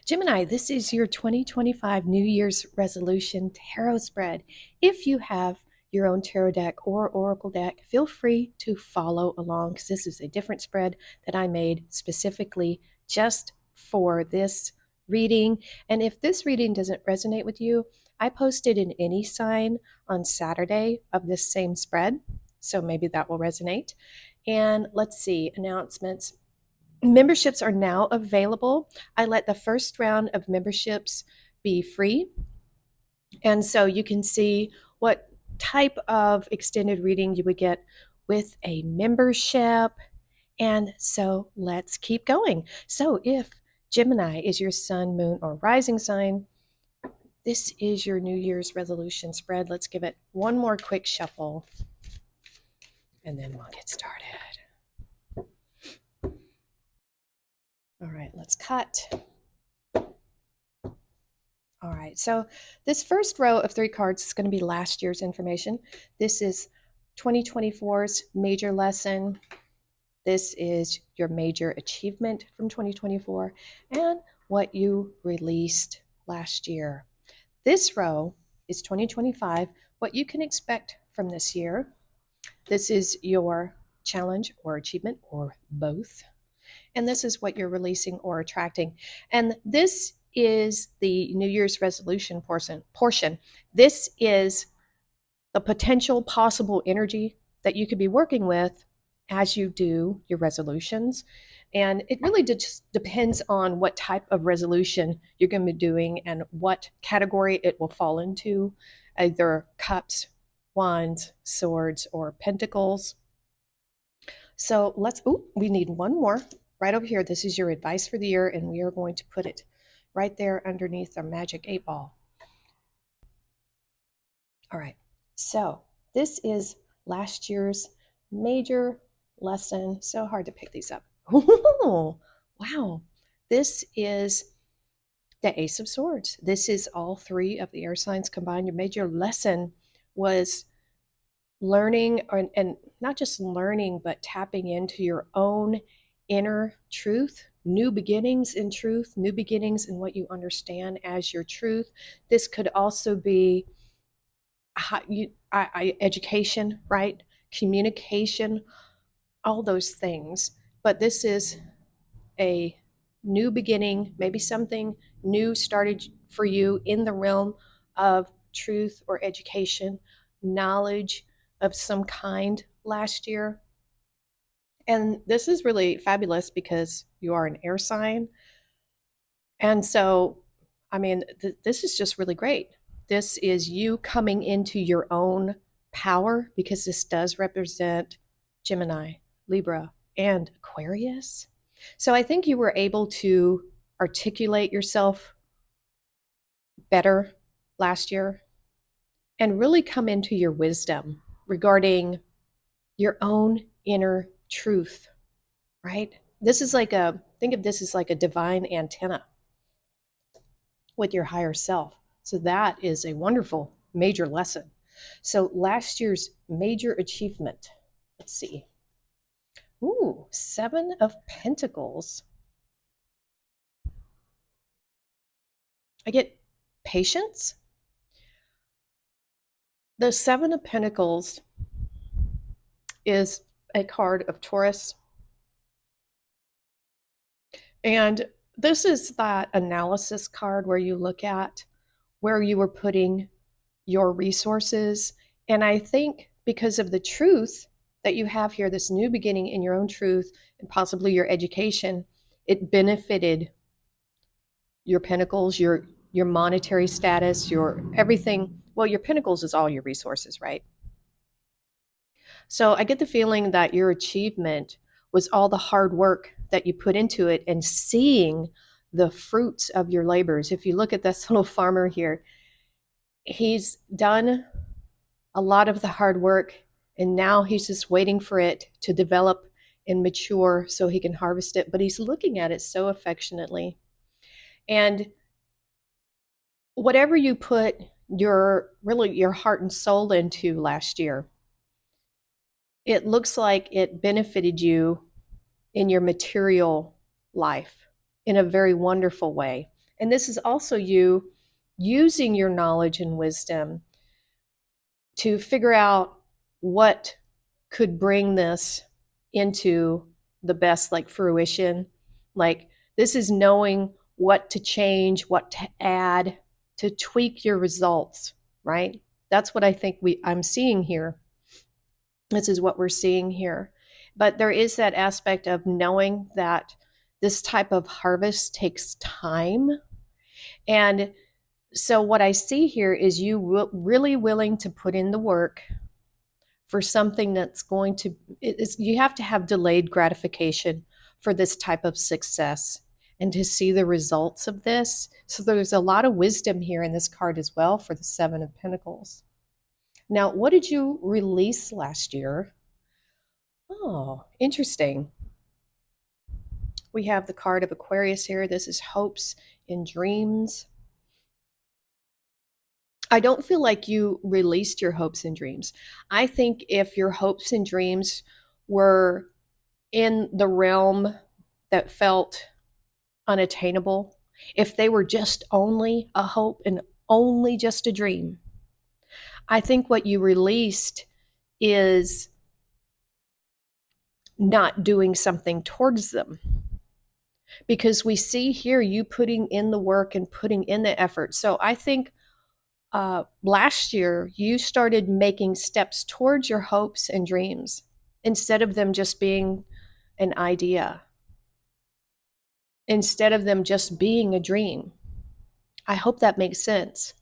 Gemini, this is your 2025 New Year's resolution tarot spread. If you have your own tarot deck or oracle deck, feel free to follow along because this is a different spread that I made specifically just for this reading. And if this reading doesn't resonate with you, I posted an any sign on Saturday of this same spread, so maybe that will resonate. And let's see, announcements. Memberships are now available. I let the first round of memberships be free. And so you can see what type of extended reading you would get with a membership. And so let's keep going. So if Gemini is your sun, moon, or rising sign, this is your New Year's resolution spread. Let's give it one more quick shuffle and then we'll get started. All right, let's cut. All right, so this first row of 3 cards is going to be last year's information. This is 2024's major lesson. This is your major achievement from 2024 and what you released last year. This row is 2025, what you can expect from this year. This is your challenge or achievement or both. And this is what you're releasing or attracting. And this is the New Year's resolution portion. This is the potential possible energy that you could be working with as you do your resolutions. And it really just depends on what type of resolution you're going to be doing and what category it will fall into, either cups, wands, swords, or pentacles. So we need one more right over here. This is your advice for the year, and we are going to put it right there underneath our magic 8-ball. All right, so this is last year's major lesson. So hard to pick these up. Ooh, wow. This is the Ace of Swords. This is all 3 of the air signs combined. Your major lesson was learning, and not just learning, but tapping into your own inner truth, new beginnings in truth, new beginnings in what you understand as your truth. This could also be education, right? Communication, all those things. But this is a new beginning, maybe something new started for you in the realm of truth or education, knowledge of some kind last year. And this is really fabulous because you are an air sign. And so, I mean, this is just really great. This is you coming into your own power because this does represent Gemini, Libra, and Aquarius. So I think you were able to articulate yourself better last year and really come into your wisdom regarding your own inner truth, right? Think of this as like a divine antenna with your higher self. So that is a wonderful major lesson. So last year's major achievement, let's see. Ooh, 7 of Pentacles. I get patience. The 7 of Pentacles is a card of Taurus. And this is that analysis card where you look at where you were putting your resources. And I think because of the truth that you have here, this new beginning in your own truth and possibly your education, it benefited your pentacles, your monetary status, your everything. Well, your pentacles is all your resources, right? So I get the feeling that your achievement was all the hard work that you put into it and seeing the fruits of your labors. If you look at this little farmer here, he's done a lot of the hard work and now he's just waiting for it to develop and mature so he can harvest it. But he's looking at it so affectionately. And whatever you put your heart and soul into last year, it looks like it benefited you in your material life in a very wonderful way. And this is also you using your knowledge and wisdom to figure out what could bring this into the best like fruition. Like this is knowing what to change, what to add to tweak your results, right? That's what I think I'm seeing here. This is what we're seeing here. But there is that aspect of knowing that this type of harvest takes time. And so what I see here is you really willing to put in the work for something that's going to, you have to have delayed gratification for this type of success and to see the results of this. So there's a lot of wisdom here in this card as well for the Seven of Pentacles. Now, what did you release last year? Oh, interesting. We have the card of Aquarius here. This is hopes and dreams. I don't feel like you released your hopes and dreams. I think if your hopes and dreams were in the realm that felt unattainable, if they were just only a hope and only just a dream, I think what you released is not doing something towards them. Because we see here you putting in the work and putting in the effort. So I think last year you started making steps towards your hopes and dreams instead of them just being an idea, instead of them just being a dream. I hope that makes sense,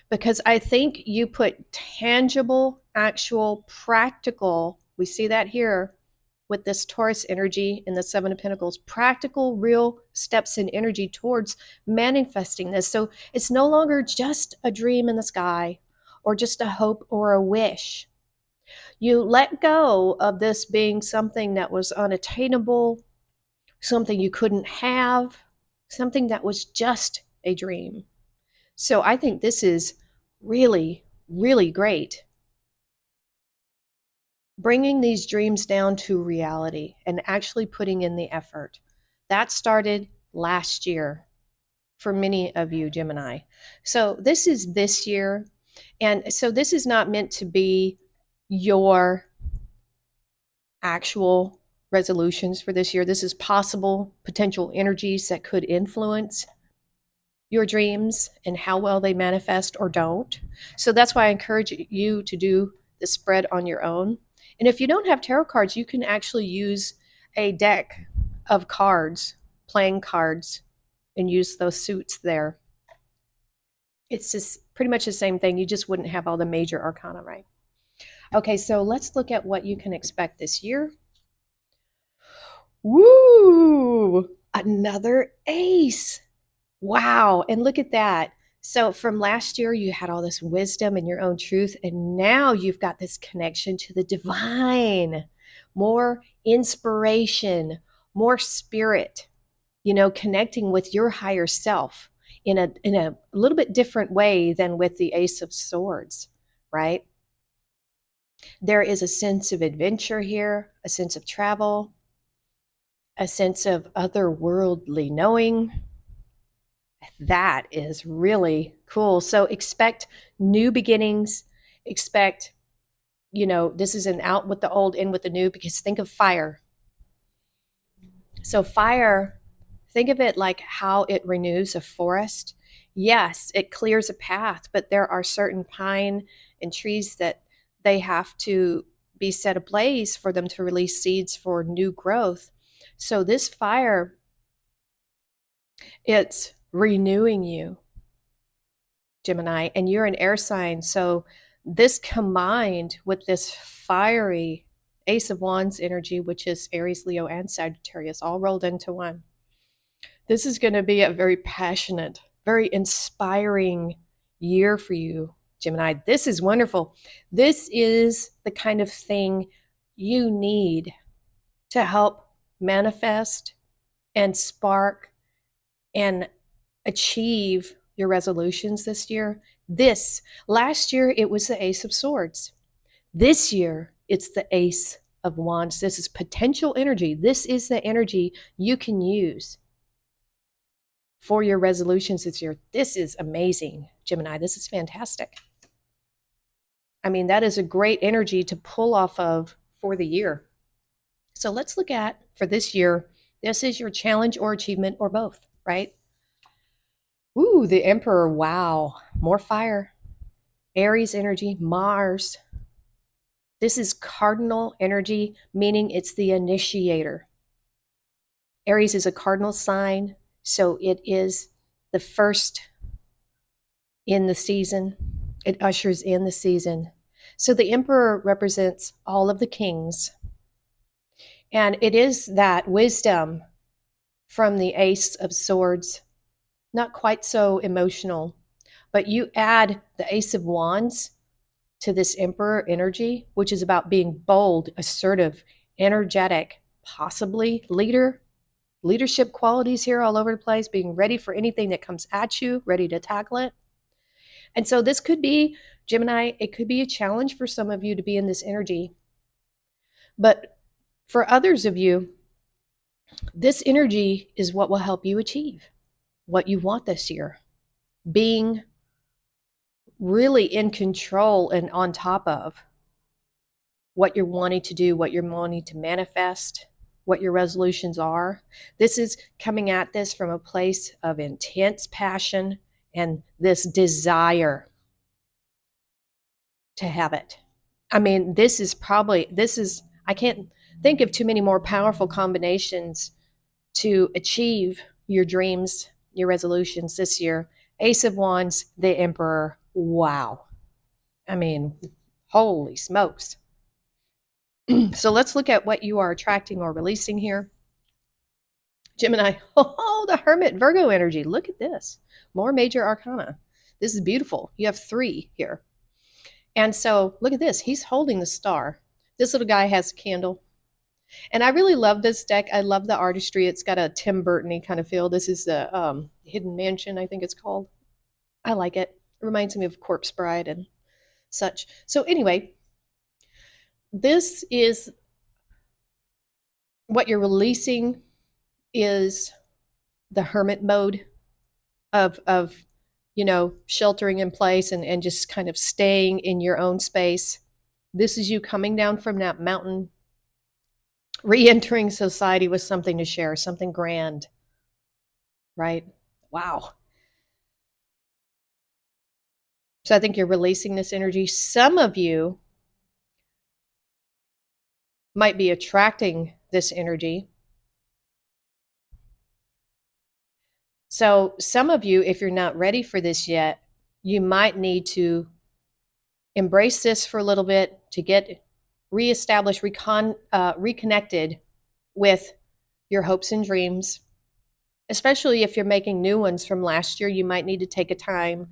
because I think you put tangible, actual, practical, we see that here with this Taurus energy in the Seven of Pentacles, practical, real steps and energy towards manifesting this. So it's no longer just a dream in the sky or just a hope or a wish. You let go of this being something that was unattainable, something you couldn't have, something that was just a dream. So I think this is really, really great. Bringing these dreams down to reality and actually putting in the effort. That started last year for many of you, Gemini. So this is this year. And so this is not meant to be your actual resolutions for this year. This is possible potential energies that could influence your dreams and how well they manifest or don't. So that's why I encourage you to do the spread on your own. And if you don't have tarot cards, you can actually use a deck of cards, playing cards, and use those suits there. It's just pretty much the same thing. You just wouldn't have all the major arcana, right? Okay, so let's look at what you can expect this year. Woo! Another ace. Wow. And look at that. So from last year, you had all this wisdom and your own truth, and now you've got this connection to the divine, more inspiration, more spirit, connecting with your higher self in a little bit different way than with the Ace of Swords, right? There is a sense of adventure here, a sense of travel, a sense of otherworldly knowing. That is really cool. So expect new beginnings. Expect, this is an out with the old, in with the new, because think of fire. So fire, think of it like how it renews a forest. Yes, it clears a path, but there are certain pine and trees that they have to be set ablaze for them to release seeds for new growth. So this fire, it's renewing you, Gemini, and you're an air sign. So this combined with this fiery Ace of Wands energy, which is Aries, Leo, and Sagittarius, all rolled into one. This is going to be a very passionate, very inspiring year for you, Gemini. This is wonderful. This is the kind of thing you need to help manifest and spark and achieve your resolutions this year. Last year, it was the Ace of Swords. This year, it's the Ace of Wands. This is potential energy. This is the energy you can use for your resolutions this year. This is amazing, Gemini. This is fantastic. I mean, that is a great energy to pull off of for the year. So let's look at, for this year, this is your challenge or achievement or both, right? Ooh, the Emperor. Wow. More fire. Aries energy, Mars. This is cardinal energy, meaning it's the initiator. Aries is a cardinal sign, so it is the first in the season. It ushers in the season. So the Emperor represents all of the kings. And it is that wisdom from the Ace of Swords, not quite so emotional, but you add the Ace of Wands to this Emperor energy, which is about being bold, assertive, energetic, possibly leadership qualities here all over the place, being ready for anything that comes at you, ready to tackle it. And so this could be, Gemini, it could be a challenge for some of you to be in this energy. But for others of you, this energy is what will help you achieve what you want this year. Being really in control and on top of what you're wanting to do, what you're wanting to manifest, what your resolutions are. This is coming at this from a place of intense passion and this desire to have it. I mean, I can't think of too many more powerful combinations to achieve your dreams, your resolutions this year. Ace of Wands, the Emperor. Wow. I mean, holy smokes. So let's look at what you are attracting or releasing here. Gemini, oh, the Hermit, Virgo energy. Look at this. More major arcana. This is beautiful. You have 3 here. And so look at this. He's holding the star. This little guy has a candle. And I really love this deck. I love the artistry. It's got a Tim Burton-y kind of feel. This is the Hidden Mansion, I think it's called. I like it. It reminds me of Corpse Bride and such. So anyway, this is what you're releasing is the hermit mode of sheltering in place and just kind of staying in your own space. This is you coming down from that mountain, re-entering society with something to share, something grand, right? Wow. So I think you're releasing this energy. Some of you might be attracting this energy. So some of you, if you're not ready for this yet, you might need to embrace this for a little bit to get reestablished, reconnected with your hopes and dreams. Especially if you're making new ones from last year, you might need to take a time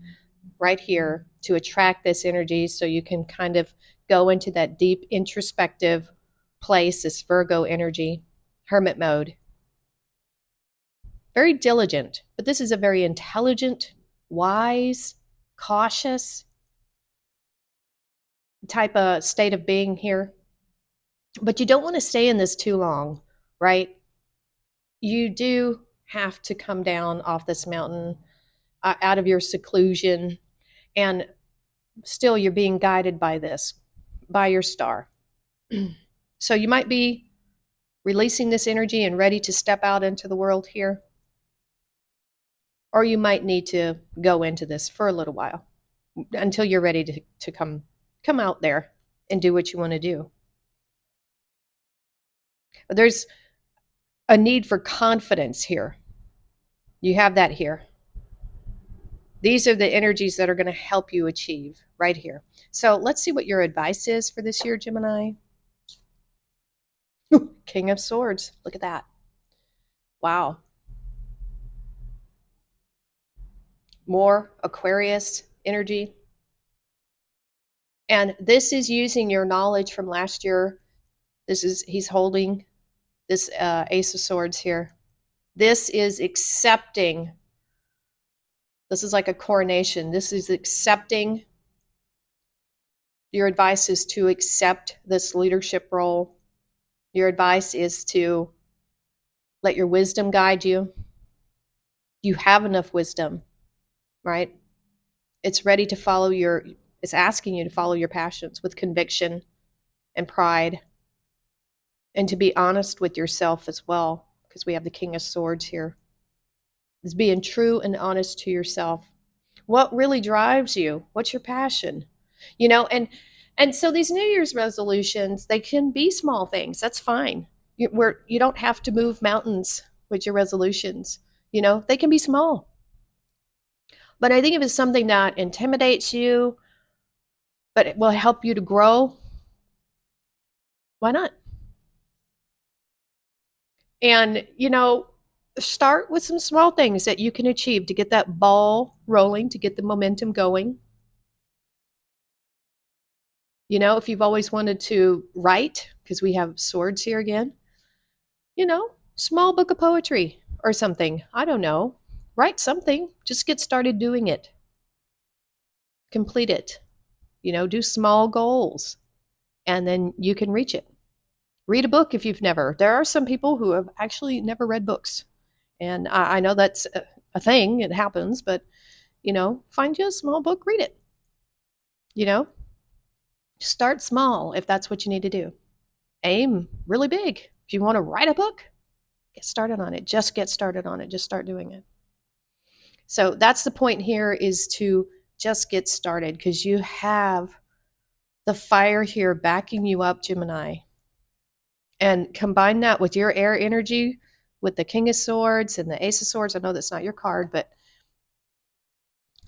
right here to attract this energy so you can kind of go into that deep introspective place, this Virgo energy, hermit mode. Very diligent, but this is a very intelligent, wise, cautious type of state of being here. But you don't want to stay in this too long, right? You do have to come down off this mountain, out of your seclusion, and still you're being guided by this, by your star. So you might be releasing this energy and ready to step out into the world here. Or you might need to go into this for a little while until you're ready to come out there and do what you want to do. But there's a need for confidence here. You have that here. These are the energies that are going to help you achieve right here. So let's see what your advice is for this year, Gemini. King of Swords. Look at that. Wow. More Aquarius energy. And this is using your knowledge from last year. He's holding this Ace of Swords here. This is accepting. This is like a coronation. This is accepting. Your advice is to accept this leadership role. Your advice is to let your wisdom guide you. You have enough wisdom, right? It's ready to follow it's asking you to follow your passions with conviction and pride, and to be honest with yourself as well, because we have the King of Swords here. Is being true and honest to yourself. What really drives you? What's your passion? You know, and so these New Year's resolutions, they can be small things. That's fine. You don't have to move mountains with your resolutions. You know, they can be small. But I think if it's something that intimidates you, but it will help you to grow, why not? And, you know, start with some small things that you can achieve to get that ball rolling, to get the momentum going. You know, if you've always wanted to write, because we have swords here again, you know, small book of poetry or something. I don't know. Write something. Just get started doing it. Complete it. You know, do small goals and then you can reach it. Read a book if you've never. There are some people who have actually never read books. And I know that's a thing, it happens, but, you know, find you a small book, read it. You know, start small if that's what you need to do. Aim really big. If you want to write a book, get started on it. Just get started on it. Just start doing it. So that's the point here, is to just get started, because you have the fire here backing you up, Gemini. And combine that with your air energy, with the King of Swords and the Ace of Swords. I know that's not your card, but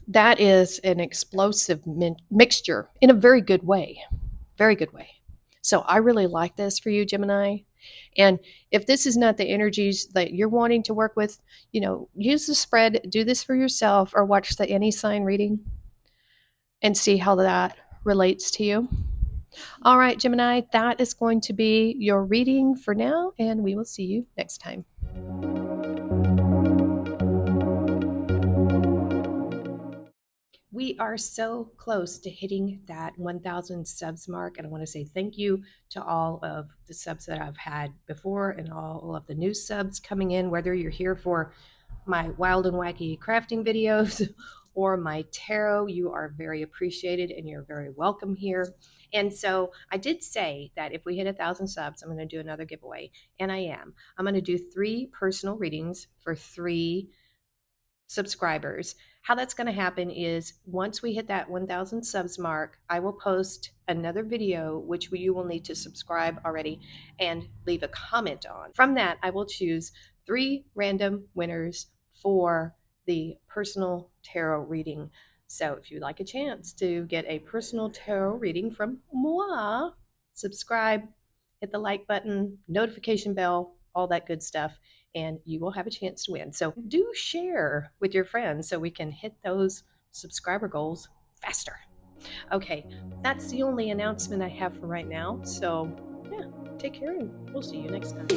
that is an explosive mixture in a very good way. Very good way. So I really like this for you, Gemini. And if this is not the energies that you're wanting to work with, you know, use the spread, do this for yourself, or watch the any sign reading and see how that relates to you. All right, Gemini, that is going to be your reading for now, and we will see you next time. We are so close to hitting that 1,000 subs mark, and I want to say thank you to all of the subs that I've had before and all of the new subs coming in, whether you're here for my wild and wacky crafting videos or my tarot. You are very appreciated and you're very welcome here. And so I did say that if we hit 1,000 subs, I'm going to do another giveaway, and I am. I'm going to do 3 personal readings for 3 subscribers. How that's going to happen is, once we hit that 1,000 subs mark, I will post another video, which you will need to subscribe already and leave a comment on. From that, I will choose 3 random winners for the personal tarot reading. So if you'd like a chance to get a personal tarot reading from moi, subscribe, hit the like button, notification bell, all that good stuff, and you will have a chance to win. So do share with your friends so we can hit those subscriber goals faster. Okay, that's the only announcement I have for right now. So yeah, take care and we'll see you next time.